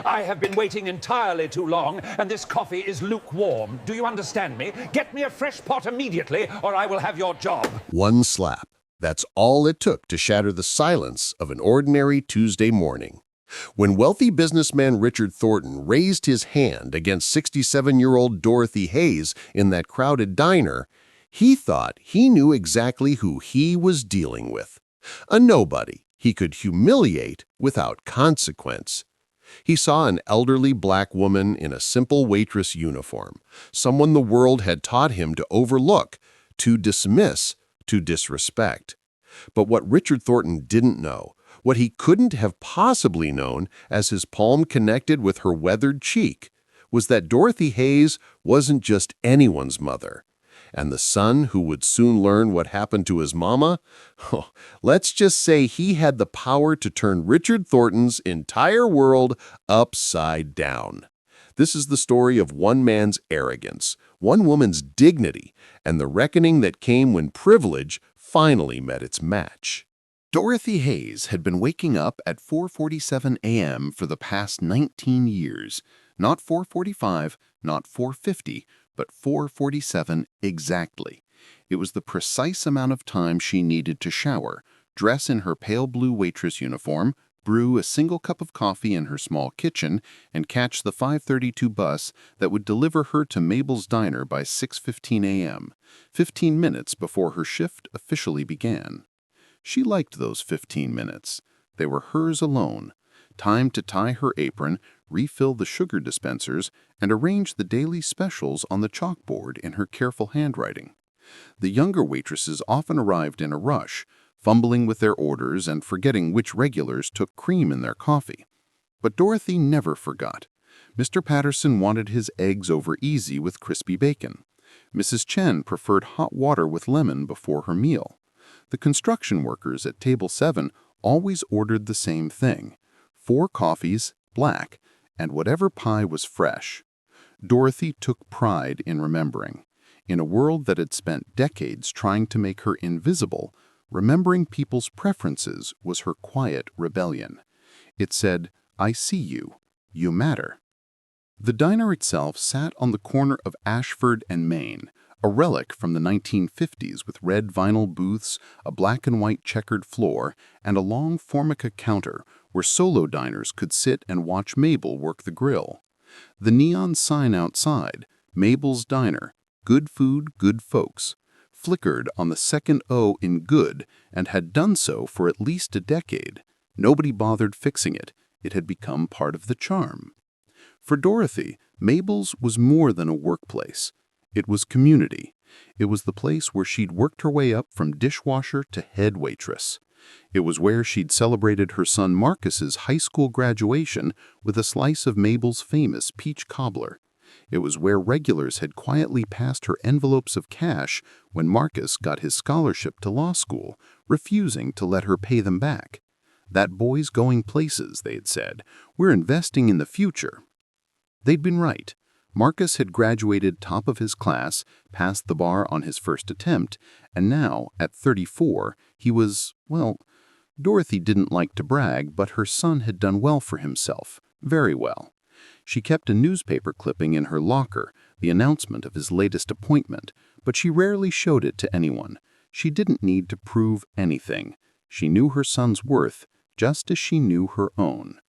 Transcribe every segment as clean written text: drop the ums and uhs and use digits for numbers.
I have been waiting entirely too long, and this coffee is lukewarm. Do you understand me? Get me a fresh pot immediately, or I will have your job. One slap. That's all it took to shatter the silence of an ordinary Tuesday morning. When wealthy businessman Richard Thornton raised his hand against 67-year-old Dorothy Hayes in that crowded diner, he thought he knew exactly who he was dealing with. A nobody he could humiliate without consequence. He saw an elderly black woman in a simple waitress uniform, someone the world had taught him to overlook, to dismiss, to disrespect. But what Richard Thornton didn't know, what he couldn't have possibly known as his palm connected with her weathered cheek, was that Dorothy Hayes wasn't just anyone's mother. And the son who would soon learn what happened to his mama? Oh, let's just say he had the power to turn Richard Thornton's entire world upside down. This is the story of one man's arrogance, one woman's dignity, and the reckoning that came when privilege finally met its match. Dorothy Hayes had been waking up at 4:47 a.m. for the past 19 years. Not 4:45, not 4:50, but 4:47 exactly. It was the precise amount of time she needed to shower, dress in her pale blue waitress uniform, brew a single cup of coffee in her small kitchen, and catch the 5:32 bus that would deliver her to Mabel's diner by 6:15 a.m., 15 minutes before her shift officially began. She liked those 15 minutes. They were hers alone. Time to tie her apron, refill the sugar dispensers, and arrange the daily specials on the chalkboard in her careful handwriting. The younger waitresses often arrived in a rush, fumbling with their orders and forgetting which regulars took cream in their coffee. But Dorothy never forgot. Mr. Patterson wanted his eggs over easy with crispy bacon. Mrs. Chen preferred hot water with lemon before her meal. The construction workers at Table 7 always ordered the same thing: 4 coffees, black, and whatever pie was fresh. Dorothy took pride in remembering. In a world that had spent decades trying to make her invisible, remembering people's preferences was her quiet rebellion. It said, "I see you. You matter." The diner itself sat on the corner of Ashford and Main, a relic from the 1950s with red vinyl booths, a black and white checkered floor, and a long formica counter where solo diners could sit and watch Mabel work the grill. The neon sign outside, Mabel's Diner, good food, good folks, flickered on the second O in good and had done so for at least a decade. Nobody bothered fixing it. It had become part of the charm. For Dorothy, Mabel's was more than a workplace. It was community. It was the place where she'd worked her way up from dishwasher to head waitress. It was where she'd celebrated her son Marcus's high school graduation with a slice of Mabel's famous peach cobbler. It was where regulars had quietly passed her envelopes of cash when Marcus got his scholarship to law school, refusing to let her pay them back. "That boy's going places," they'd said. "We're investing in the future." They'd been right. Marcus had graduated top of his class, passed the bar on his first attempt, and now, at 34, he was, well, Dorothy didn't like to brag, but her son had done well for himself, very well. She kept a newspaper clipping in her locker, the announcement of his latest appointment, but she rarely showed it to anyone. She didn't need to prove anything. She knew her son's worth, just as she knew her own.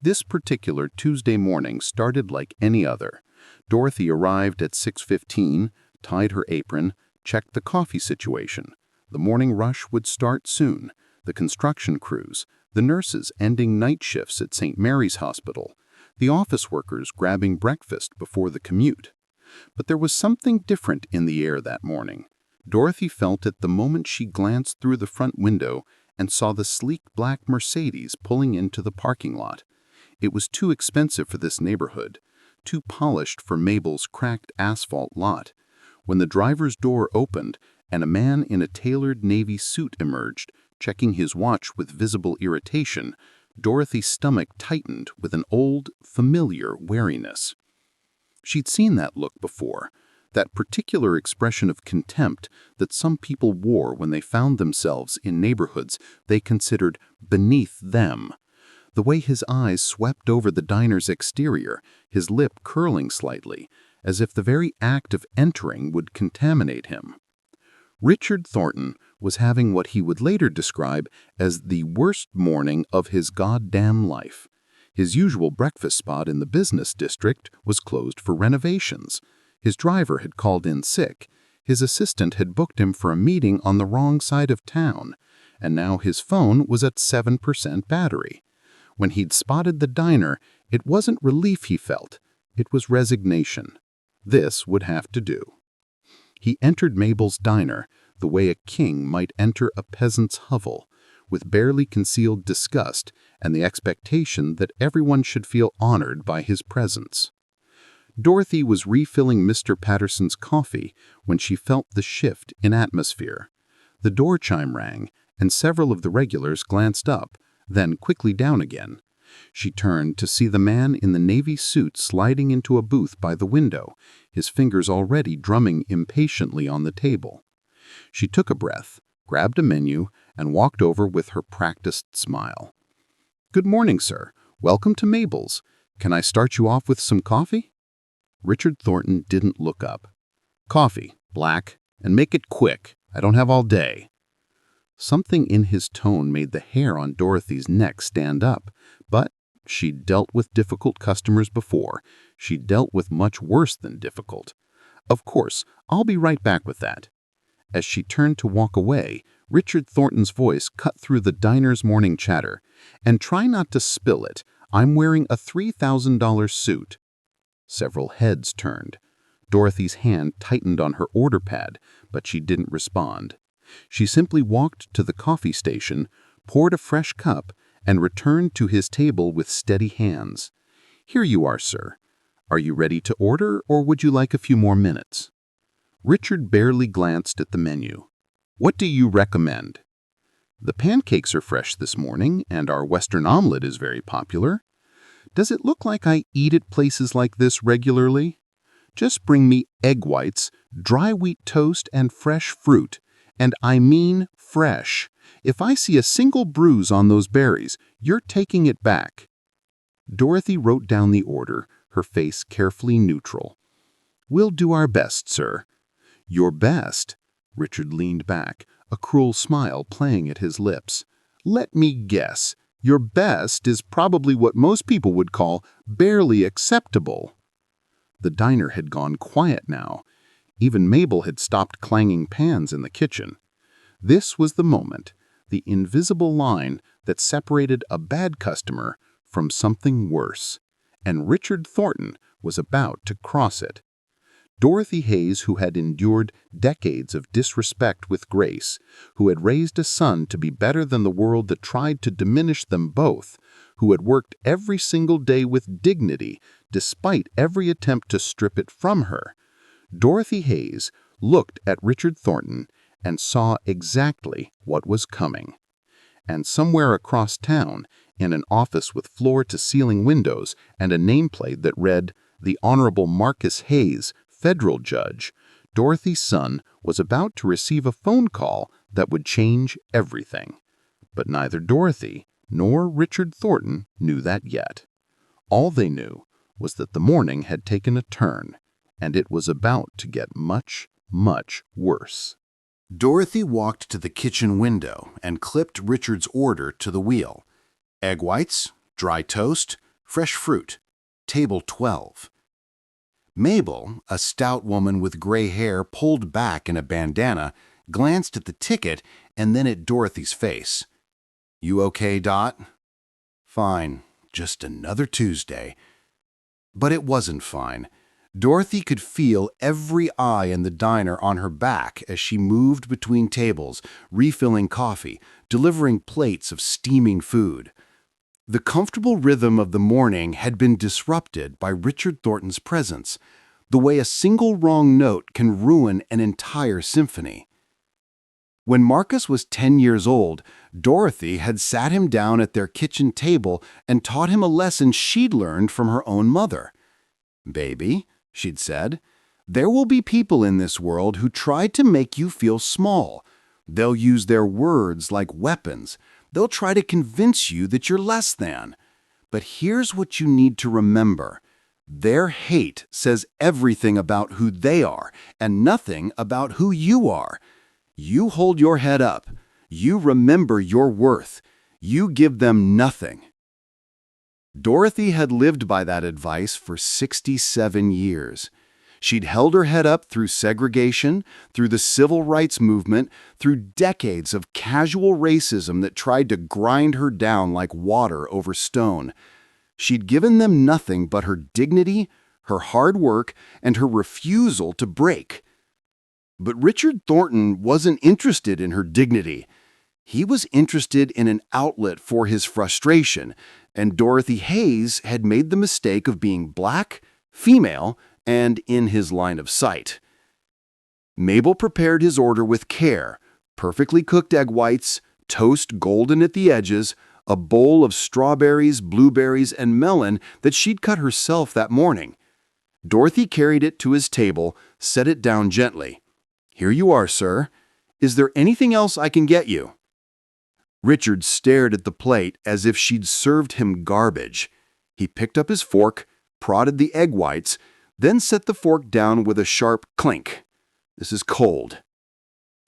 This particular Tuesday morning started like any other. Dorothy arrived at 6:15, tied her apron, checked the coffee situation. The morning rush would start soon. The construction crews, the nurses ending night shifts at St. Mary's Hospital, the office workers grabbing breakfast before the commute. But there was something different in the air that morning. Dorothy felt it the moment she glanced through the front window and saw the sleek black Mercedes pulling into the parking lot. It was too expensive for this neighborhood, too polished for Mabel's cracked asphalt lot. When the driver's door opened and a man in a tailored navy suit emerged, checking his watch with visible irritation, Dorothy's stomach tightened with an old, familiar wariness. She'd seen that look before, that particular expression of contempt that some people wore when they found themselves in neighborhoods they considered beneath them. The way his eyes swept over the diner's exterior, his lip curling slightly, as if the very act of entering would contaminate him. Richard Thornton was having what he would later describe as the worst morning of his goddamn life. His usual breakfast spot in the business district was closed for renovations. His driver had called in sick. His assistant had booked him for a meeting on the wrong side of town, and now his phone was at 7% battery. When he'd spotted the diner, it wasn't relief he felt. It was resignation. This would have to do. He entered Mabel's diner the way a king might enter a peasant's hovel, with barely concealed disgust and the expectation that everyone should feel honored by his presence. Dorothy was refilling Mr. Patterson's coffee when she felt the shift in atmosphere. The door chime rang, and several of the regulars glanced up, then quickly down again. She turned to see the man in the navy suit sliding into a booth by the window, his fingers already drumming impatiently on the table. She took a breath, grabbed a menu, and walked over with her practiced smile. "Good morning, sir. Welcome to Mabel's. Can I start you off with some coffee?" Richard Thornton didn't look up. "Coffee, black, and make it quick. I don't have all day." Something in his tone made the hair on Dorothy's neck stand up, but she'd dealt with difficult customers before. She'd dealt with much worse than difficult. "Of course, I'll be right back with that." As she turned to walk away, Richard Thornton's voice cut through the diner's morning chatter. "And try not to spill it. I'm wearing a $3,000 suit." Several heads turned. Dorothy's hand tightened on her order pad, but she didn't respond. She simply walked to the coffee station, poured a fresh cup, and returned to his table with steady hands. "Here you are, sir. Are you ready to order, or would you like a few more minutes?" Richard barely glanced at the menu. "What do you recommend?" "The pancakes are fresh this morning, and our Western omelet is very popular. Does it look like I eat at places like this regularly? Just bring me egg whites, dry wheat toast, and fresh fruit. And I mean fresh. If I see a single bruise on those berries, you're taking it back." Dorothy wrote down the order, her face carefully neutral. "We'll do our best, sir." "Your best?" Richard leaned back, a cruel smile playing at his lips. "Let me guess. Your best is probably what most people would call barely acceptable." The diner had gone quiet now. Even Mabel had stopped clanging pans in the kitchen. This was the moment, the invisible line that separated a bad customer from something worse, and Richard Thornton was about to cross it. Dorothy Hayes, who had endured decades of disrespect with grace, who had raised a son to be better than the world that tried to diminish them both, who had worked every single day with dignity despite every attempt to strip it from her, Dorothy Hayes looked at Richard Thornton and saw exactly what was coming. And somewhere across town, in an office with floor-to-ceiling windows and a nameplate that read, "The Honorable Marcus Hayes, Federal Judge," Dorothy's son was about to receive a phone call that would change everything. But neither Dorothy nor Richard Thornton knew that yet. All they knew was that the morning had taken a turn, and it was about to get much, much worse. Dorothy walked to the kitchen window and clipped Richard's order to the wheel. Egg whites, dry toast, fresh fruit, table 12. Mabel, a stout woman with gray hair pulled back in a bandana, glanced at the ticket and then at Dorothy's face. "You okay, Dot?" "Fine, just another Tuesday." But it wasn't fine. Dorothy could feel every eye in the diner on her back as she moved between tables, refilling coffee, delivering plates of steaming food. The comfortable rhythm of the morning had been disrupted by Richard Thornton's presence, the way a single wrong note can ruin an entire symphony. When Marcus was 10 years old, Dorothy had sat him down at their kitchen table and taught him a lesson she'd learned from her own mother. "Baby," she'd said, "there will be people in this world who try to make you feel small. They'll use their words like weapons. They'll try to convince you that you're less than. But here's what you need to remember. Their hate says everything about who they are and nothing about who you are. You hold your head up. You remember your worth. You give them nothing. Dorothy had lived by that advice for 67 years. She'd held her head up through segregation, through the civil rights movement, through decades of casual racism that tried to grind her down like water over stone. She'd given them nothing but her dignity, her hard work, and her refusal to break. But Richard Thornton wasn't interested in her dignity. He was interested in an outlet for his frustration, and Dorothy Hayes had made the mistake of being black, female, and in his line of sight. Mabel prepared his order with care: perfectly cooked egg whites, toast golden at the edges, a bowl of strawberries, blueberries, and melon that she'd cut herself that morning. Dorothy carried it to his table, set it down gently. "Here you are, sir. Is there anything else I can get you?" Richard stared at the plate as if she'd served him garbage. He picked up his fork, prodded the egg whites, then set the fork down with a sharp clink. "This is cold."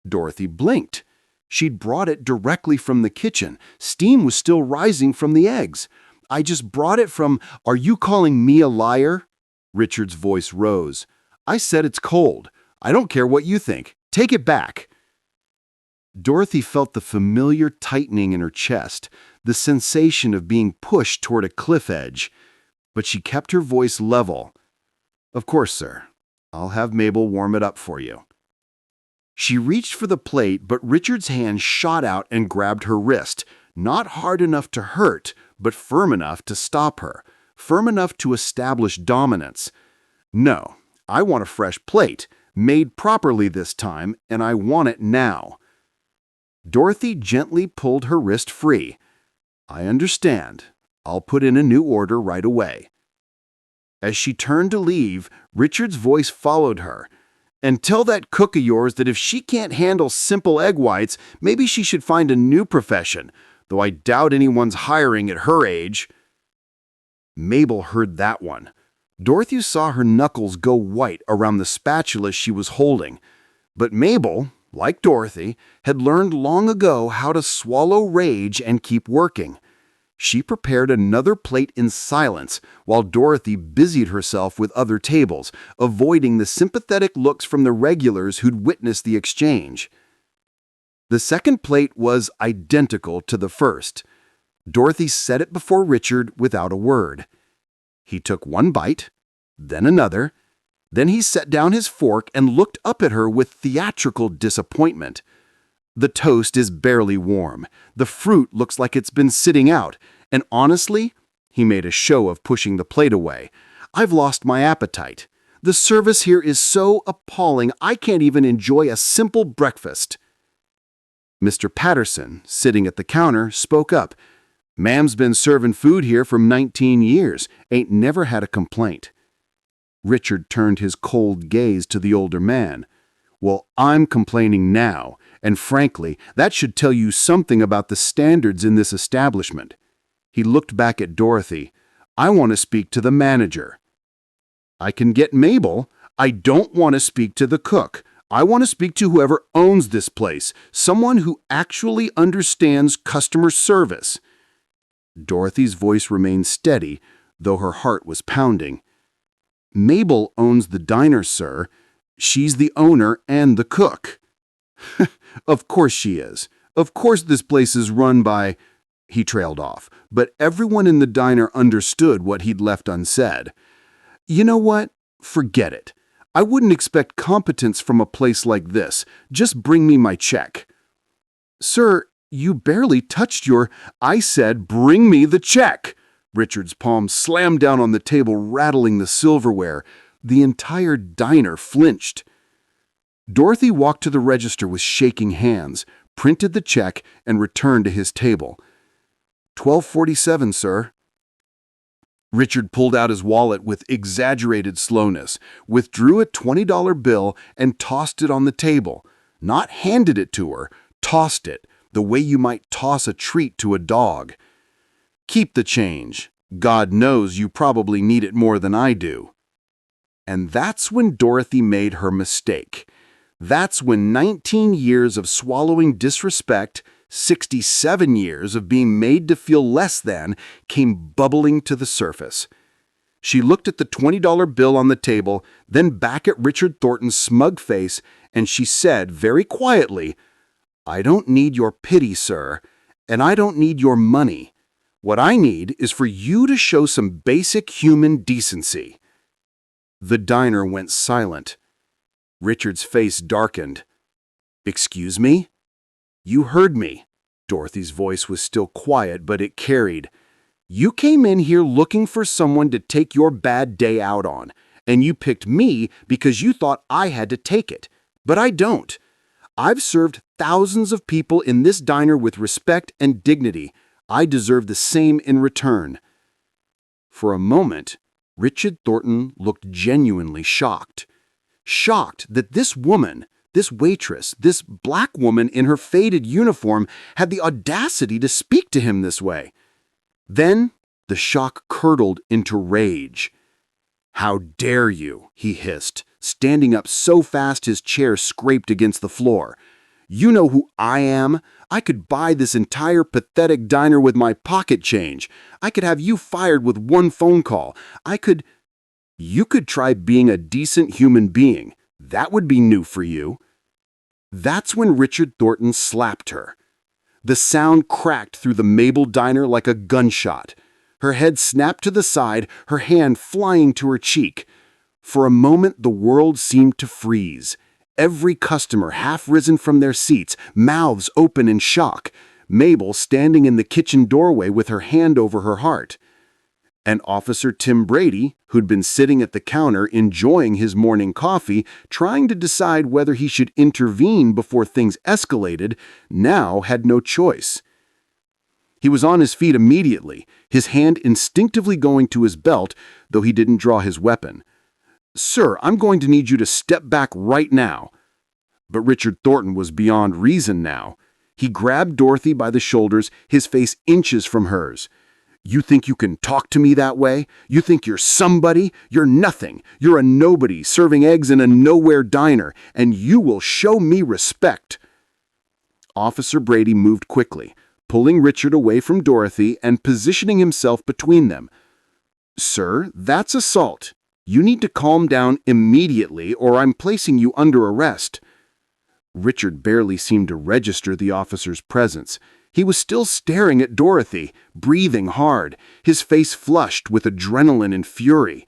Dorothy blinked. She'd brought it directly from the kitchen. Steam was still rising from the eggs. "I just brought it from— Are you calling me a liar?" Richard's voice rose. "I said it's cold. I don't care what you think. Take it back." Dorothy felt the familiar tightening in her chest, the sensation of being pushed toward a cliff edge. But she kept her voice level. "Of course, sir. I'll have Mabel warm it up for you." She reached for the plate, but Richard's hand shot out and grabbed her wrist, not hard enough to hurt, but firm enough to stop her, firm enough to establish dominance. "No, I want a fresh plate, made properly this time, and I want it now." Dorothy gently pulled her wrist free. "I understand. I'll put in a new order right away." As she turned to leave, Richard's voice followed her. "And tell that cook of yours that if she can't handle simple egg whites, maybe she should find a new profession, though I doubt anyone's hiring at her age." Mabel heard that one. Dorothy saw her knuckles go white around the spatula she was holding. But Mabel, like Dorothy, had learned long ago how to swallow rage and keep working. She prepared another plate in silence while Dorothy busied herself with other tables, avoiding the sympathetic looks from the regulars who'd witnessed the exchange. The second plate was identical to the first. Dorothy set it before Richard without a word. He took one bite, then another. Then he set down his fork and looked up at her with theatrical disappointment. "The toast is barely warm. The fruit looks like it's been sitting out. And honestly," he made a show of pushing the plate away, "I've lost my appetite. The service here is so appalling I can't even enjoy a simple breakfast." Mr. Patterson, sitting at the counter, spoke up. "Ma'am's been serving food here for 19 years. Ain't never had a complaint." Richard turned his cold gaze to the older man. "Well, I'm complaining now, and frankly, that should tell you something about the standards in this establishment." He looked back at Dorothy. "I want to speak to the manager." "I can get Mabel. I don't want to speak to the cook. I want to speak to whoever owns this place, someone who actually understands customer service." Dorothy's voice remained steady, though her heart was pounding. "Mabel owns the diner, sir. She's the owner and the cook." "Of course she is. Of course this place is run by—" He trailed off, but everyone in the diner understood what he'd left unsaid. "You know what? Forget it. I wouldn't expect competence from a place like this. Just bring me my check." "Sir, you barely touched your—" "I said bring me the check." Richard's palm slammed down on the table, rattling the silverware. The entire diner flinched. Dorothy walked to the register with shaking hands, printed the check, and returned to his table. $12.47, sir." Richard pulled out his wallet with exaggerated slowness, withdrew a $20 bill, and tossed it on the table. Not handed it to her, tossed it, the way you might toss a treat to a dog. "Keep the change. God knows you probably need it more than I do. And that's when Dorothy made her mistake. That's when 19 years of swallowing disrespect, 67 years of being made to feel less than, came bubbling to the surface. She looked at the $20 bill on the table, then back at Richard Thornton's smug face, and she said very quietly, "I don't need your pity, sir, and I don't need your money. What I need is for you to show some basic human decency." The diner went silent. Richard's face darkened. "Excuse me?" "You heard me." Dorothy's voice was still quiet, but it carried. "You came in here looking for someone to take your bad day out on, and you picked me because you thought I had to take it. But I don't. I've served thousands of people in this diner with respect and dignity. I deserve the same in return." For a moment, Richard Thornton looked genuinely shocked. Shocked that this woman, this waitress, this black woman in her faded uniform had the audacity to speak to him this way. Then the shock curdled into rage. "How dare you?" he hissed, standing up so fast his chair scraped against the floor. "You know who I am? I could buy this entire pathetic diner with my pocket change. I could have you fired with one phone call. You could try being a decent human being. That would be new for you." That's when Richard Thornton slapped her. The sound cracked through the Mabel diner like a gunshot. Her head snapped to the side, her hand flying to her cheek. For a moment, the world seemed to freeze. Every customer half risen from their seats, mouths open in shock. Mabel standing in the kitchen doorway with her hand over her heart. And Officer Tim Brady, who'd been sitting at the counter enjoying his morning coffee, trying to decide whether he should intervene before things escalated, now had no choice. He was on his feet immediately, his hand instinctively going to his belt, though he didn't draw his weapon. "Sir, I'm going to need you to step back right now." But Richard Thornton was beyond reason now. He grabbed Dorothy by the shoulders, his face inches from hers. "You think you can talk to me that way? You think you're somebody? You're nothing. You're a nobody serving eggs in a nowhere diner, and you will show me respect." Officer Brady moved quickly, pulling Richard away from Dorothy and positioning himself between them. "Sir, that's assault. You need to calm down immediately or I'm placing you under arrest." Richard barely seemed to register the officer's presence. He was still staring at Dorothy, breathing hard, his face flushed with adrenaline and fury.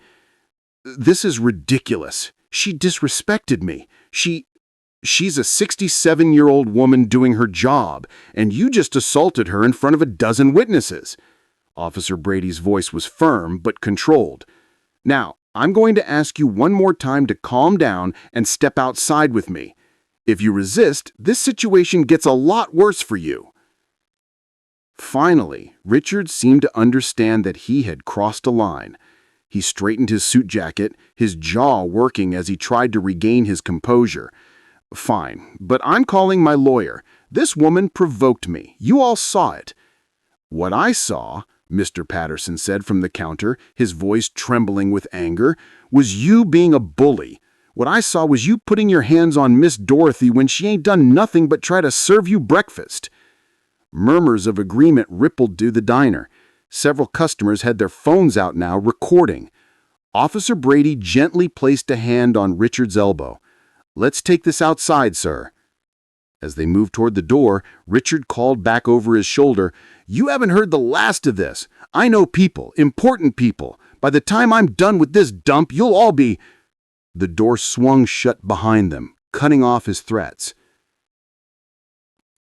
"This is ridiculous. She disrespected me. She's a 67-year-old woman doing her job, and you just assaulted her in front of a dozen witnesses." Officer Brady's voice was firm but controlled. "Now, I'm going to ask you one more time to calm down and step outside with me. If you resist, this situation gets a lot worse for you." Finally, Richard seemed to understand that he had crossed a line. He straightened his suit jacket, his jaw working as he tried to regain his composure. "Fine, but I'm calling my lawyer. This woman provoked me. You all saw it." "What I saw," Mr. Patterson said from the counter, his voice trembling with anger, "was you being a bully. What I saw was you putting your hands on Miss Dorothy when she ain't done nothing but try to serve you breakfast." Murmurs of agreement rippled through the diner. Several customers had their phones out now, recording. Officer Brady gently placed a hand on Richard's elbow. "Let's take this outside, sir." As they moved toward the door, Richard called back over his shoulder, "You haven't heard the last of this. I know people, important people. By the time I'm done with this dump, you'll all be—" The door swung shut behind them, cutting off his threats.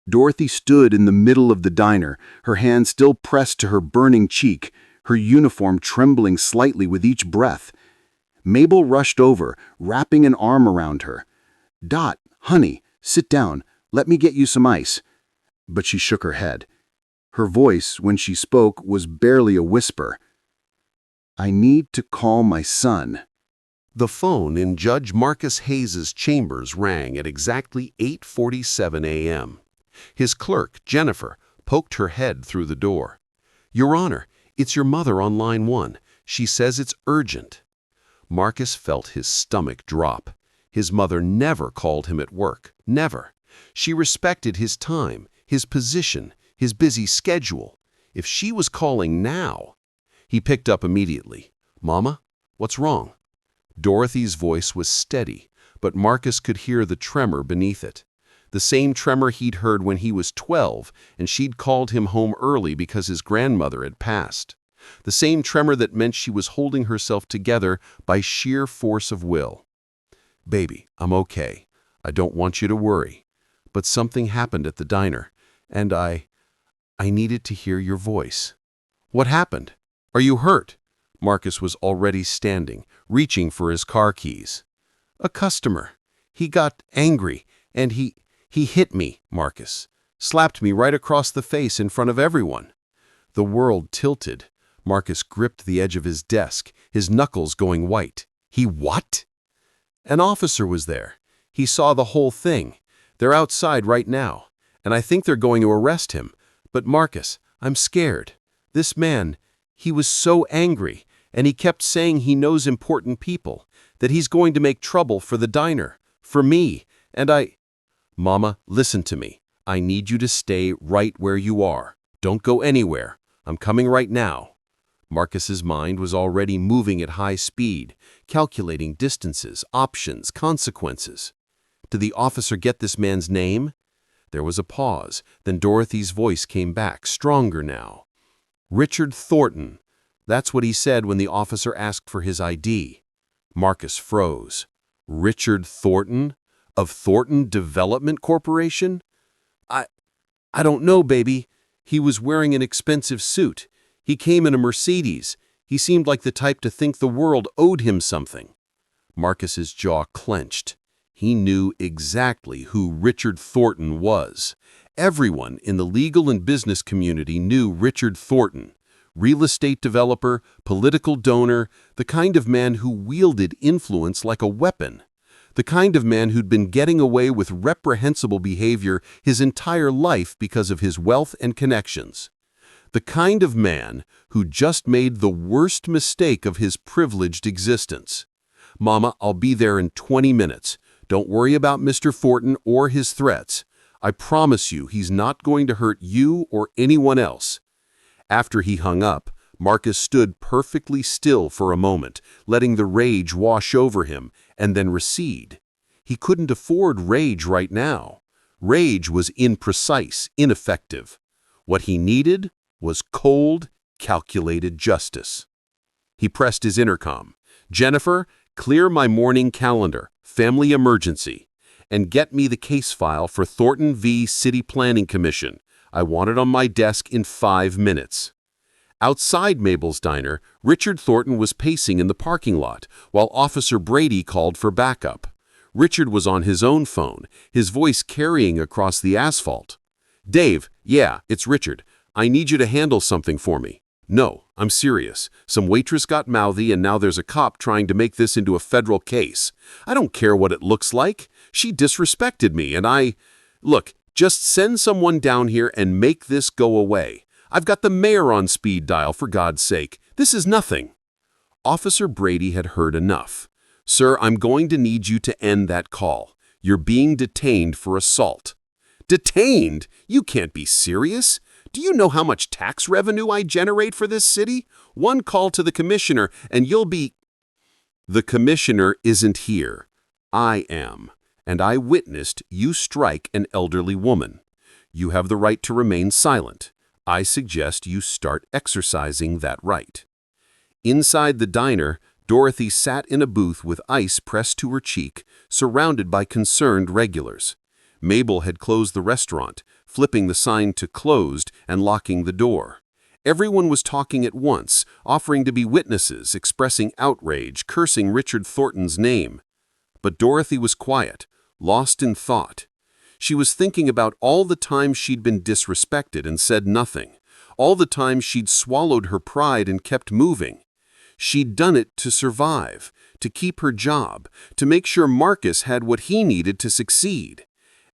Dorothy stood in the middle of the diner, her hand still pressed to her burning cheek, her uniform trembling slightly with each breath. Mabel rushed over, wrapping an arm around her. "Dot, honey, sit down. Let me get you some ice." But she shook her head. Her voice, when she spoke, was barely a whisper. "I need to call my son." The phone in Judge Marcus Hayes's chambers rang at exactly 8:47 a.m. His clerk, Jennifer, poked her head through the door. "Your Honor, It's your mother on line 1. She says it's urgent." Marcus felt his stomach drop. His mother never called him at work. Never. She respected his time, his position, his busy schedule. If she was calling now... He picked up immediately. "Mama, what's wrong?" Dorothy's voice was steady, but Marcus could hear the tremor beneath it. The same tremor he'd heard when he was 12 and she'd called him home early because his grandmother had passed. The same tremor that meant she was holding herself together by sheer force of will. "Baby, I'm okay. I don't want you to worry. But something happened at the diner, and I needed to hear your voice." "What happened? Are you hurt?" Marcus was already standing, reaching for his car keys. "A customer. He got angry, and he hit me, Marcus. Slapped me right across the face in front of everyone." The world tilted. Marcus gripped the edge of his desk, his knuckles going white. "He what?" "An officer was there. He saw the whole thing. They're outside right now, and I think they're going to arrest him. But Marcus, I'm scared. This man, he was so angry, and he kept saying he knows important people, that he's going to make trouble for the diner, for me, and I—" "Mama, listen to me. I need you to stay right where you are. Don't go anywhere. I'm coming right now." Marcus's mind was already moving at high speed, calculating distances, options, consequences. Did the officer get this man's name? There was a pause, then Dorothy's voice came back, stronger now. "Richard Thornton. That's what he said when the officer asked for his ID." Marcus froze. "Richard Thornton? Of Thornton Development Corporation?" I don't know, baby. He was wearing an expensive suit. He came in a Mercedes. He seemed like the type to think the world owed him something." Marcus's jaw clenched. He knew exactly who Richard Thornton was. Everyone in the legal and business community knew Richard Thornton. Real estate developer, political donor, the kind of man who wielded influence like a weapon. The kind of man who'd been getting away with reprehensible behavior his entire life because of his wealth and connections. The kind of man who just made the worst mistake of his privileged existence. "Mama, I'll be there in 20 minutes. Don't worry about Mr. Thornton or his threats. I promise you he's not going to hurt you or anyone else." After he hung up, Marcus stood perfectly still for a moment, letting the rage wash over him and then recede. He couldn't afford rage right now. Rage was imprecise, ineffective. What he needed was cold, calculated justice. He pressed his intercom. "Jennifer, clear my morning calendar, family emergency, and get me the case file for Thornton v. City Planning Commission. I want it on my desk in 5 minutes." Outside Mabel's diner, Richard Thornton was pacing in the parking lot, while Officer Brady called for backup. Richard was on his own phone, his voice carrying across the asphalt. "Dave, yeah, it's Richard. I need you to handle something for me." "No, I'm serious. Some waitress got mouthy and now there's a cop trying to make this into a federal case. I don't care what it looks like. She disrespected me and Look, just send someone down here and make this go away. I've got the mayor on speed dial, for God's sake. This is nothing." Officer Brady had heard enough. "Sir, I'm going to need you to end that call. You're being detained for assault." "Detained? You can't be serious. Do you know how much tax revenue I generate for this city? One call to the commissioner and you'll be—" "The commissioner isn't here. I am. And I witnessed you strike an elderly woman. You have the right to remain silent. I suggest you start exercising that right." Inside the diner, Dorothy sat in a booth with ice pressed to her cheek, surrounded by concerned regulars. Mabel had closed the restaurant, flipping the sign to closed and locking the door. Everyone was talking at once, offering to be witnesses, expressing outrage, cursing Richard Thornton's name. But Dorothy was quiet, lost in thought. She was thinking about all the times she'd been disrespected and said nothing, all the times she'd swallowed her pride and kept moving. She'd done it to survive, to keep her job, to make sure Marcus had what he needed to succeed.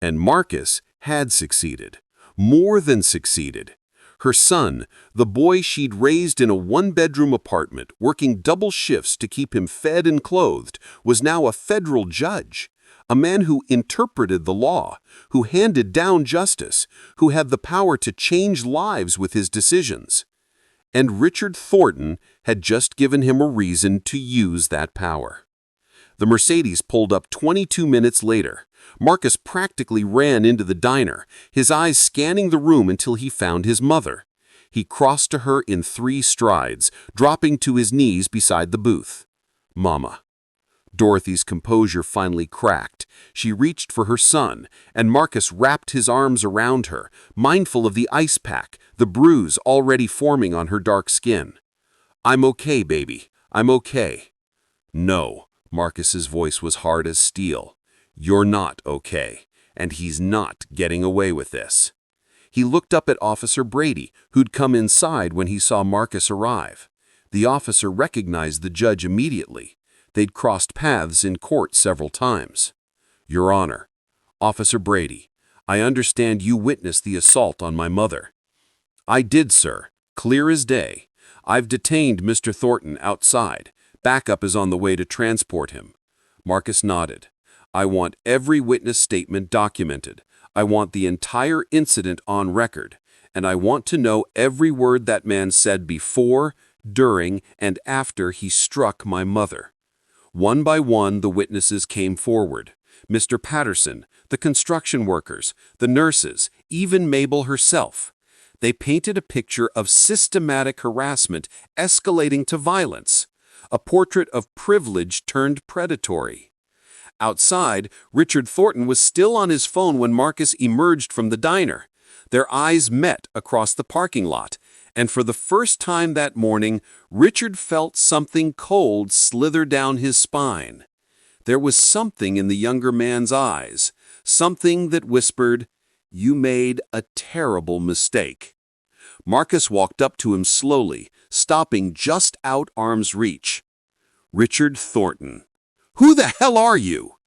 And Marcus had succeeded, more than succeeded. Her son, the boy she'd raised in a one-bedroom apartment, working double shifts to keep him fed and clothed, was now a federal judge, a man who interpreted the law, who handed down justice, who had the power to change lives with his decisions. And Richard Thornton had just given him a reason to use that power. The Mercedes pulled up 22 minutes later. Marcus practically ran into the diner, his eyes scanning the room until he found his mother. He crossed to her in 3 strides, dropping to his knees beside the booth. "Mama." Dorothy's composure finally cracked. She reached for her son, and Marcus wrapped his arms around her, mindful of the ice pack, the bruise already forming on her dark skin. "I'm okay, baby. I'm okay." "No." Marcus's voice was hard as steel. "You're not okay, and he's not getting away with this." He looked up at Officer Brady, who'd come inside when he saw Marcus arrive. The officer recognized the judge immediately. They'd crossed paths in court several times. "Your Honor, Officer Brady, I understand you witnessed the assault on my mother." "I did, sir. Clear as day. I've detained Mr. Thornton outside. Backup is on the way to transport him." Marcus nodded. "I want every witness statement documented. I want the entire incident on record. And I want to know every word that man said before, during, and after he struck my mother." One by one, the witnesses came forward. Mr. Patterson, the construction workers, the nurses, even Mabel herself. They painted a picture of systematic harassment escalating to violence, a portrait of privilege turned predatory. Outside, Richard Thornton was still on his phone when Marcus emerged from the diner. Their eyes met across the parking lot, and for the first time that morning, Richard felt something cold slither down his spine. There was something in the younger man's eyes, something that whispered, "You made a terrible mistake." Marcus walked up to him slowly, stopping just out arm's reach. "Richard Thornton. Who the hell are you?"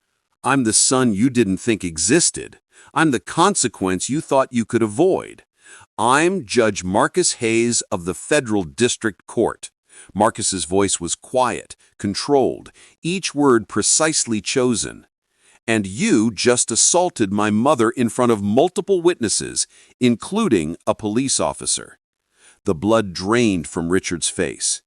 "I'm the son you didn't think existed. I'm the consequence you thought you could avoid. I'm Judge Marcus Hayes of the Federal District Court." Marcus's voice was quiet, controlled, each word precisely chosen. "And you just assaulted my mother in front of multiple witnesses, including a police officer." The blood drained from Richard's face.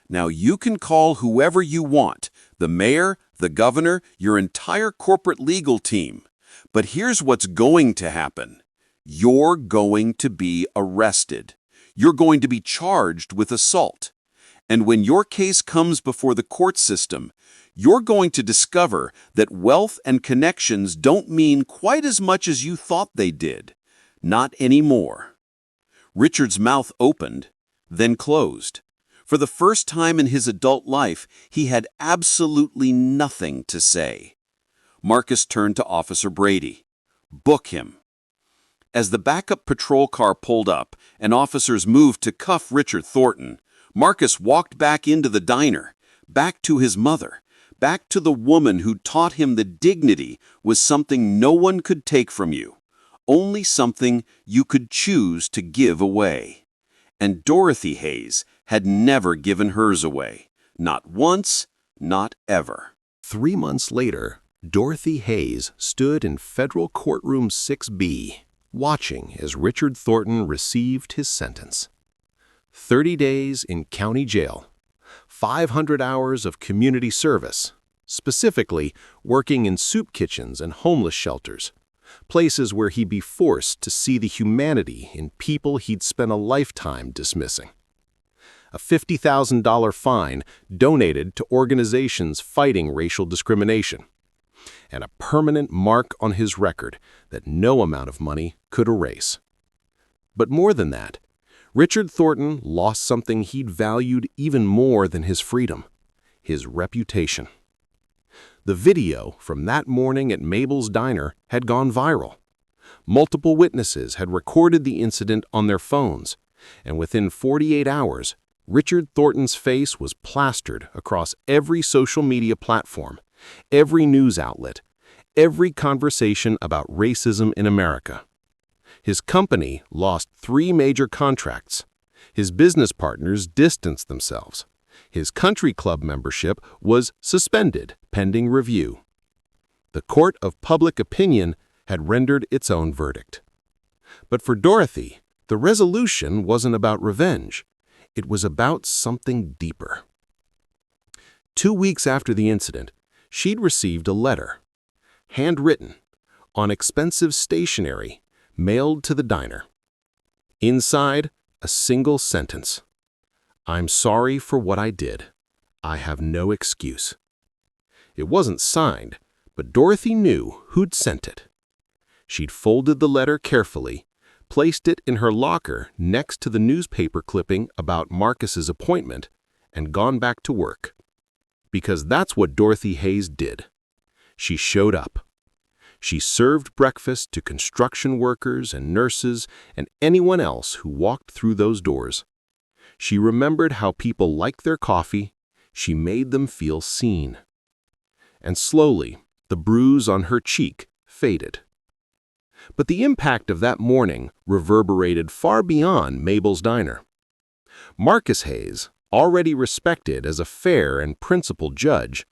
"Now you can call whoever you want, the mayor, the governor, your entire corporate legal team. But here's what's going to happen. You're going to be arrested. You're going to be charged with assault. And when your case comes before the court system, you're going to discover that wealth and connections don't mean quite as much as you thought they did. Not anymore." Richard's mouth opened, then closed. For the first time in his adult life, he had absolutely nothing to say. Marcus turned to Officer Brady. "Book him." As the backup patrol car pulled up and officers moved to cuff Richard Thornton, Marcus walked back into the diner, back to his mother, back to the woman who taught him that dignity was something no one could take from you, only something you could choose to give away. And Dorothy Hayes had never given hers away, not once, not ever. 3 months later, Dorothy Hayes stood in Federal Courtroom 6B, watching as Richard Thornton received his sentence. 30 days in county jail, 500 hours of community service, specifically working in soup kitchens and homeless shelters, places where he'd be forced to see the humanity in people he'd spent a lifetime dismissing. A $50,000 fine donated to organizations fighting racial discrimination, and a permanent mark on his record that no amount of money could erase. But more than that, Richard Thornton lost something he'd valued even more than his freedom, his reputation. The video from that morning at Mabel's diner had gone viral. Multiple witnesses had recorded the incident on their phones, and within 48 hours, Richard Thornton's face was plastered across every social media platform, every news outlet, every conversation about racism in America. His company lost 3 major contracts. His business partners distanced themselves. His country club membership was suspended pending review. The court of public opinion had rendered its own verdict. But for Dorothy, the resolution wasn't about revenge. It was about something deeper. 2 weeks after the incident, she'd received a letter, handwritten, on expensive stationery, mailed to the diner. Inside, a single sentence. "I'm sorry for what I did. I have no excuse." It wasn't signed, but Dorothy knew who'd sent it. She'd folded the letter carefully, placed it in her locker next to the newspaper clipping about Marcus's appointment, and gone back to work. Because that's what Dorothy Hayes did. She showed up. She served breakfast to construction workers and nurses and anyone else who walked through those doors. She remembered how people liked their coffee. She made them feel seen. And slowly, the bruise on her cheek faded. But the impact of that morning reverberated far beyond Mabel's diner. Marcus Hayes, already respected as a fair and principled judge,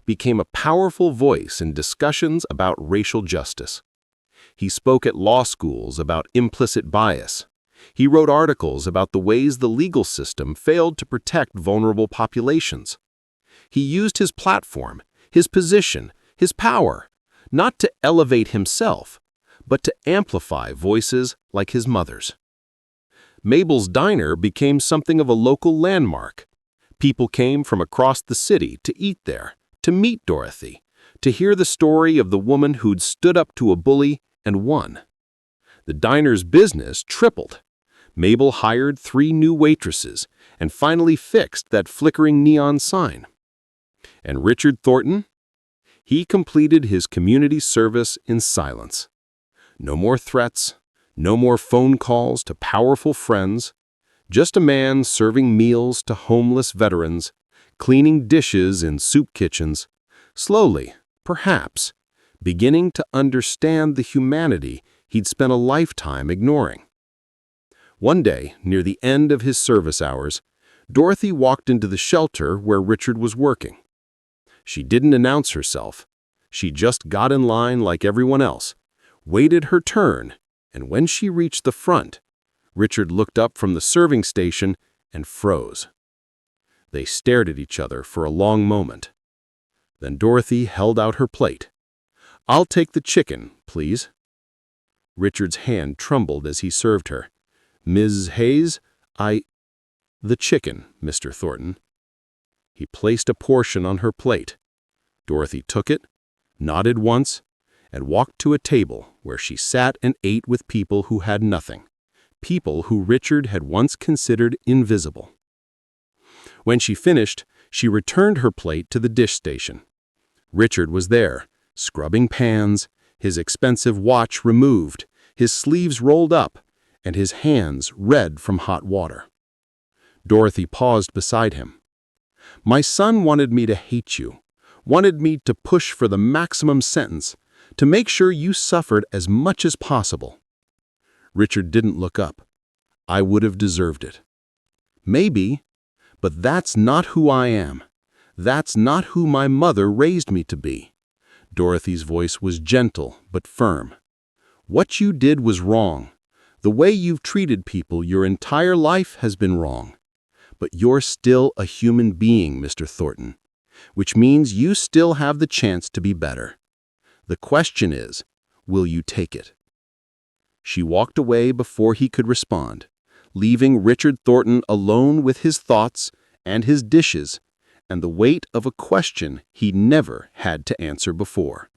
became a powerful voice in discussions about racial justice. He spoke at law schools about implicit bias. He wrote articles about the ways the legal system failed to protect vulnerable populations. He used his platform, his position, his power, not to elevate himself, but to amplify voices like his mother's. Mabel's diner became something of a local landmark. People came from across the city to eat there, to meet Dorothy, to hear the story of the woman who'd stood up to a bully and won. The diner's business tripled. Mabel hired 3 new waitresses and finally fixed that flickering neon sign. And Richard Thornton? He completed his community service in silence. No more threats, no more phone calls to powerful friends, just a man serving meals to homeless veterans, cleaning dishes in soup kitchens, slowly, perhaps, beginning to understand the humanity he'd spent a lifetime ignoring. One day, near the end of his service hours, Dorothy walked into the shelter where Richard was working. She didn't announce herself. She just got in line like everyone else, waited her turn, and when she reached the front, Richard looked up from the serving station and froze. They stared at each other for a long moment. Then Dorothy held out her plate. "I'll take the chicken, please." Richard's hand trembled as he served her. "Ms. Hayes, The chicken, Mr. Thornton." He placed a portion on her plate. Dorothy took it, nodded once, and walked to a table where she sat and ate with people who had nothing, people who Richard had once considered invisible. When she finished, she returned her plate to the dish station. Richard was there, scrubbing pans, his expensive watch removed, his sleeves rolled up, and his hands red from hot water. Dorothy paused beside him. "My son wanted me to hate you, wanted me to push for the maximum sentence, to make sure you suffered as much as possible." Richard didn't look up. "I would have deserved it." "Maybe, but that's not who I am. That's not who my mother raised me to be." Dorothy's voice was gentle but firm. "What you did was wrong. The way you've treated people your entire life has been wrong. But you're still a human being, Mr. Thornton, which means you still have the chance to be better. The question is, will you take it?" She walked away before he could respond, leaving Richard Thornton alone with his thoughts and his dishes and the weight of a question he never had to answer before.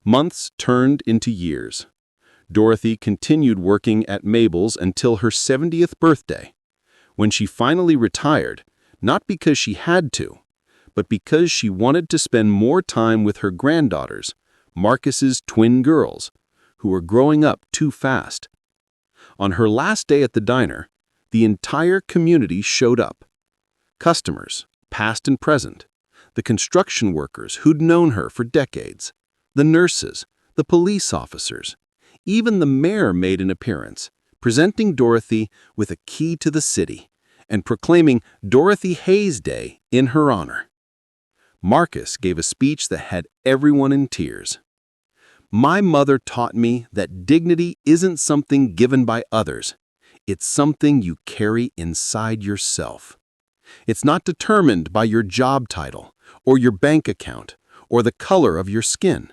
Months turned into years. Dorothy continued working at Mabel's until her 70th birthday, when she finally retired, not because she had to, but because she wanted to spend more time with her granddaughters, Marcus's twin girls, who were growing up too fast. On her last day at the diner, the entire community showed up. Customers, past and present, the construction workers who'd known her for decades, the nurses, the police officers, Even the mayor made an appearance, presenting Dorothy with a key to the city and proclaiming Dorothy Hayes Day in her honor. Marcus gave a speech that had everyone in tears. "My mother taught me that dignity isn't something given by others. It's something you carry inside yourself. It's not determined by your job title or your bank account or the color of your skin.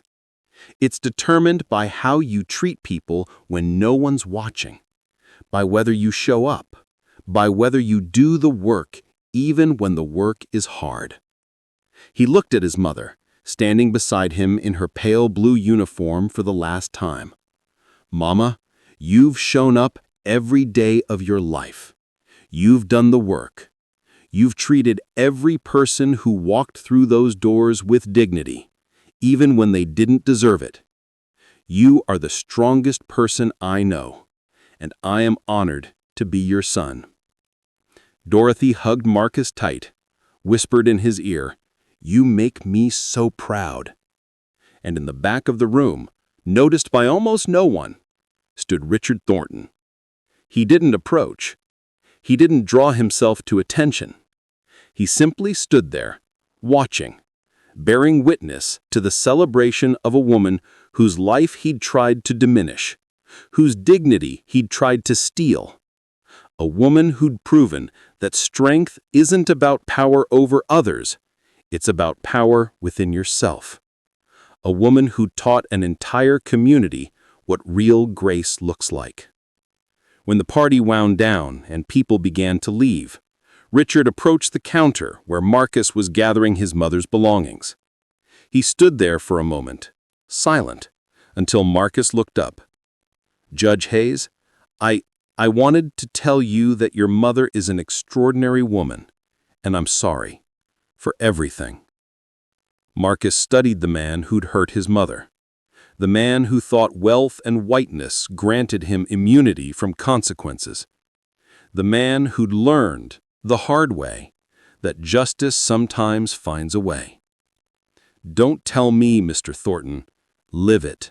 It's determined by how you treat people when no one's watching, by whether you show up, by whether you do the work even when the work is hard." He looked at his mother, standing beside him in her pale blue uniform for the last time. "Mama, you've shown up every day of your life. You've done the work. You've treated every person who walked through those doors with dignity, even when they didn't deserve it. You are the strongest person I know, and I am honored to be your son." Dorothy hugged Marcus tight, whispered in his ear, "You make me so proud." And in the back of the room, noticed by almost no one, stood Richard Thornton. He didn't approach. He didn't draw himself to attention. He simply stood there, watching, bearing witness to the celebration of a woman whose life he'd tried to diminish, whose dignity he'd tried to steal. A woman who'd proven that strength isn't about power over others, it's about power within yourself. A woman who taught an entire community what real grace looks like. When the party wound down and people began to leave, Richard approached the counter where Marcus was gathering his mother's belongings. He stood there for a moment, silent, until Marcus looked up. "Judge Hayes, I wanted to tell you that your mother is an extraordinary woman, and I'm sorry for everything." Marcus studied the man who'd hurt his mother, the man who thought wealth and whiteness granted him immunity from consequences, the man who'd learned, the hard way, that justice sometimes finds a way. "Don't tell me, Mr. Thornton, live it.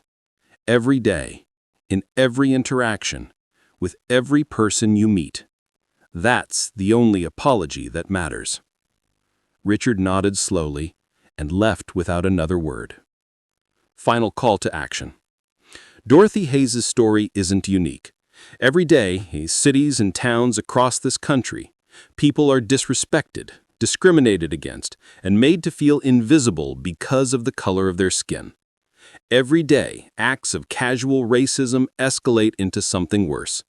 Every day, in every interaction, with every person you meet. That's the only apology that matters." Richard nodded slowly and left without another word. Final call to action. Dorothy Hayes' story isn't unique. Every day, in cities and towns across this country, people are disrespected, discriminated against, and made to feel invisible because of the color of their skin. Every day, acts of casual racism escalate into something worse.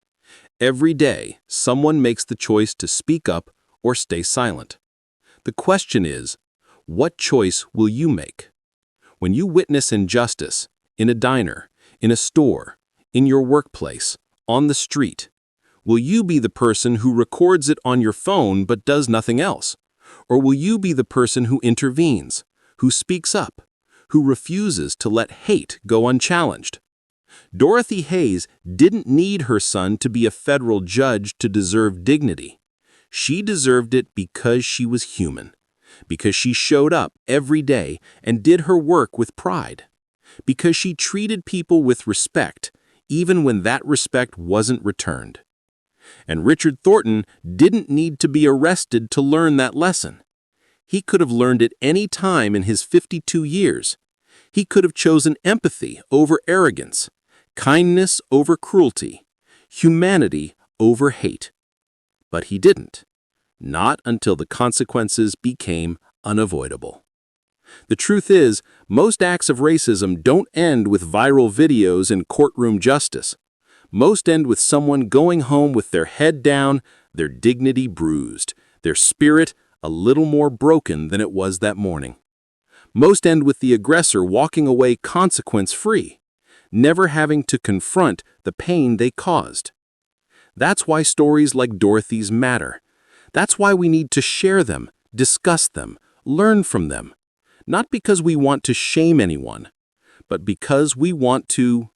Every day, someone makes the choice to speak up or stay silent. The question is, what choice will you make? When you witness injustice, in a diner, in a store, in your workplace, on the street, will you be the person who records it on your phone but does nothing else? Or will you be the person who intervenes, who speaks up, who refuses to let hate go unchallenged? Dorothy Hayes didn't need her son to be a federal judge to deserve dignity. She deserved it because she was human, because she showed up every day and did her work with pride, because she treated people with respect, even when that respect wasn't returned. And Richard Thornton didn't need to be arrested to learn that lesson. He could have learned it any time in his 52 years. He could have chosen empathy over arrogance, kindness over cruelty, humanity over hate. But he didn't. Not until the consequences became unavoidable. The truth is, most acts of racism don't end with viral videos and courtroom justice. Most end with someone going home with their head down, their dignity bruised, their spirit a little more broken than it was that morning. Most end with the aggressor walking away consequence-free, never having to confront the pain they caused. That's why stories like Dorothy's matter. That's why we need to share them, discuss them, learn from them. Not because we want to shame anyone, but because we want to